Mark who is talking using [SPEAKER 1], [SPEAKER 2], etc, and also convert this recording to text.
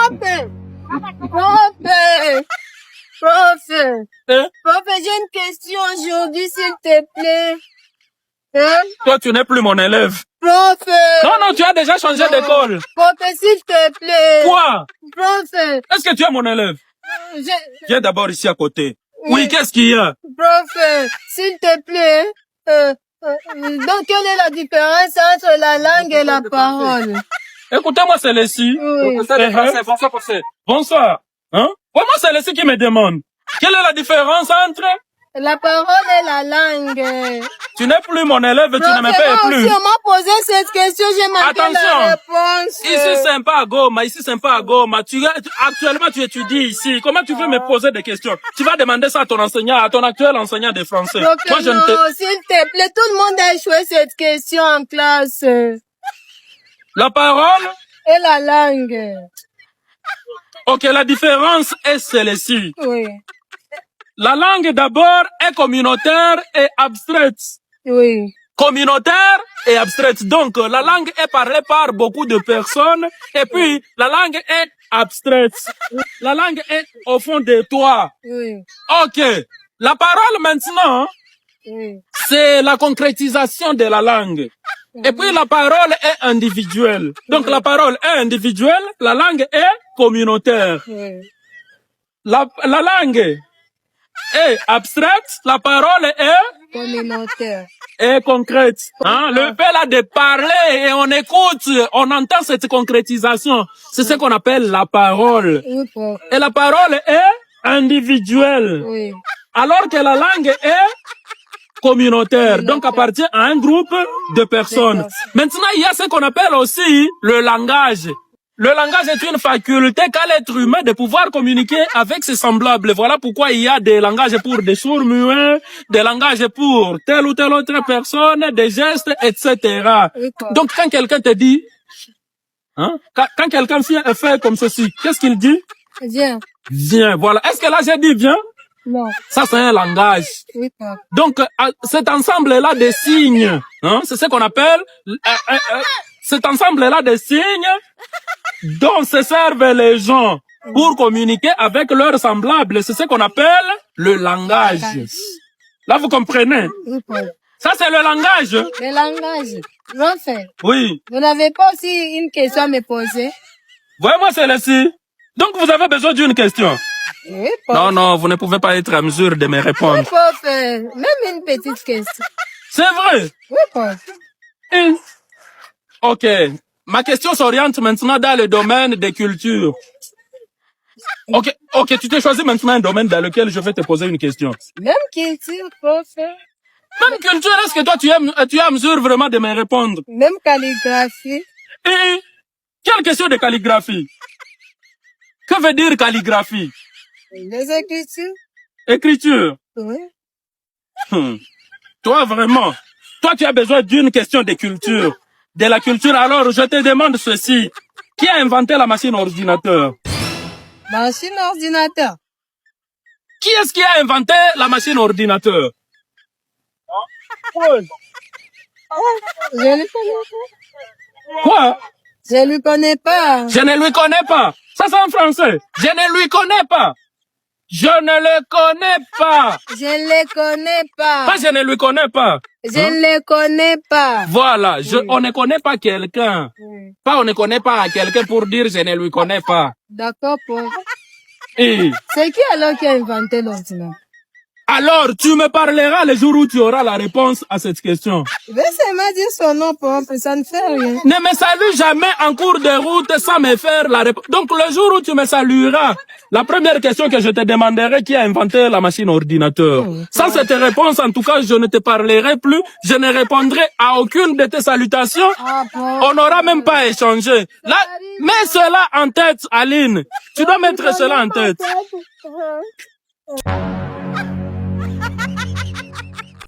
[SPEAKER 1] Prof, j'ai une question aujourd'hui, s'il te plaît.
[SPEAKER 2] Toi, tu n'es plus mon élève.
[SPEAKER 1] Prof.
[SPEAKER 2] Non, tu as déjà changé d'école.
[SPEAKER 1] Prof, s'il te plaît.
[SPEAKER 2] Quoi?
[SPEAKER 1] Prof.
[SPEAKER 2] Est-ce que tu es mon élève? Viens d'abord ici à côté. Oui, qu'est-ce qu'il y a?
[SPEAKER 1] Prof, s'il te plaît. Donc, quelle est la différence entre la langue et la parole?
[SPEAKER 2] Écoutez-moi, Célestie.
[SPEAKER 1] Oui.
[SPEAKER 2] Bonsoir. Bonsoir. Hein? Moi, Célestie qui me demande. Quelle est la différence entre...
[SPEAKER 1] La parole et la langue.
[SPEAKER 2] Tu n'es plus mon élève et tu ne me payes plus.
[SPEAKER 1] Si on m'a posé cette question, j'ai manqué la réponse.
[SPEAKER 2] Ici, c'est pas à Goma. Actuellement, tu étudies ici. Comment tu veux me poser des questions? Tu vas demander ça à ton enseignant, à ton actuel enseignant de français.
[SPEAKER 1] Moi, s'il te plaît, tout le monde a échoué cette question en classe.
[SPEAKER 2] La parole
[SPEAKER 1] et la langue.
[SPEAKER 2] Ok, la différence est celle-ci.
[SPEAKER 1] Oui.
[SPEAKER 2] La langue d'abord est communautaire et abstraite.
[SPEAKER 1] Oui.
[SPEAKER 2] Communautaire et abstraite. Donc, la langue est parlée par beaucoup de personnes et puis la langue est abstraite. La langue est au fond de toi.
[SPEAKER 1] Oui.
[SPEAKER 2] Ok. La parole maintenant,
[SPEAKER 1] oui.
[SPEAKER 2] c'est la concrétisation de la langue. Et puis la parole est individuelle. Donc la parole est individuelle, la langue est communautaire.
[SPEAKER 1] Oui.
[SPEAKER 2] La langue est abstraite, la parole est
[SPEAKER 1] communautaire.
[SPEAKER 2] Et concrète. Hein? Le fait là de parler et on écoute, on entend cette concrétisation. C'est ce qu'on appelle la parole.
[SPEAKER 1] Oui,
[SPEAKER 2] et la parole est individuelle.
[SPEAKER 1] Oui.
[SPEAKER 2] Alors que la langue est communautaire. Donc appartient à un groupe de personnes. Maintenant, il y a ce qu'on appelle aussi le langage. Le langage est une faculté qu'a l'être humain de pouvoir communiquer avec ses semblables. Voilà pourquoi il y a des langages pour des sourds-muets, des langages pour telle ou telle autre personne, des gestes, etc. Donc quand quelqu'un te dit, hein, quand quelqu'un fait comme ceci, qu'est-ce qu'il dit?
[SPEAKER 1] Viens.
[SPEAKER 2] Viens, voilà. Est-ce que là j'ai dit viens?
[SPEAKER 1] Non.
[SPEAKER 2] Ça c'est un langage.
[SPEAKER 1] Oui,
[SPEAKER 2] donc cet ensemble-là de signes, hein, c'est ce qu'on appelle cet ensemble-là de signes dont se servent les gens pour communiquer avec leurs semblables. C'est ce qu'on appelle le langage. Là, vous comprenez? Ça, c'est le langage.
[SPEAKER 1] Le langage. Enfin,
[SPEAKER 2] oui.
[SPEAKER 1] Vous n'avez pas aussi une question à me poser?
[SPEAKER 2] Voyez-moi celle-ci. Donc, vous avez besoin d'une question?
[SPEAKER 1] Oui,
[SPEAKER 2] non, vous ne pouvez pas être à mesure de me répondre.
[SPEAKER 1] Oui, prof. Même une petite question.
[SPEAKER 2] C'est vrai?
[SPEAKER 1] Oui, prof.
[SPEAKER 2] Ok. Ma question s'oriente maintenant dans le domaine des cultures. Ok, tu t'es choisi maintenant un domaine dans lequel je vais te poser une question.
[SPEAKER 1] Même culture, prof.
[SPEAKER 2] Même culture, est-ce que toi tu es à mesure vraiment de me répondre?
[SPEAKER 1] Même calligraphie.
[SPEAKER 2] Et quelle question de calligraphie? Que veut dire calligraphie?
[SPEAKER 1] Les écritures.
[SPEAKER 2] Écriture?
[SPEAKER 1] Oui.
[SPEAKER 2] Toi vraiment, toi tu as besoin d'une question de culture. De la culture, alors je te demande ceci. Qui a inventé la machine ordinateur?
[SPEAKER 1] Machine ordinateur.
[SPEAKER 2] Qui est-ce qui a inventé la machine ordinateur?
[SPEAKER 1] Je ne lui connais pas.
[SPEAKER 2] Quoi?
[SPEAKER 1] Je ne lui connais pas.
[SPEAKER 2] Je ne lui connais pas. Ça c'est en français. Je ne lui connais pas. Je ne le connais pas.
[SPEAKER 1] Je ne le connais pas.
[SPEAKER 2] Pas je ne lui connais pas.
[SPEAKER 1] Je ne le connais pas.
[SPEAKER 2] Voilà, on ne connaît pas quelqu'un. Pas on ne connaît pas quelqu'un pour dire je ne lui connais pas.
[SPEAKER 1] D'accord, prof.
[SPEAKER 2] Et
[SPEAKER 1] c'est qui alors qui a inventé l'ordinateur?
[SPEAKER 2] Alors, tu me parleras le jour où tu auras la réponse à cette question.
[SPEAKER 1] Laissez-moi dire son nom, prof, ça ne fait rien.
[SPEAKER 2] Ne me salue jamais en cours de route sans me faire la réponse. Donc, le jour où tu me salueras, la première question que je te demanderai, qui a inventé la machine ordinateur. Sans cette réponse, en tout cas, je ne te parlerai plus. Je ne répondrai à aucune de tes salutations. On n'aura même pas échangé. Là, mets cela en tête, Aline. Tu dois mettre cela en tête.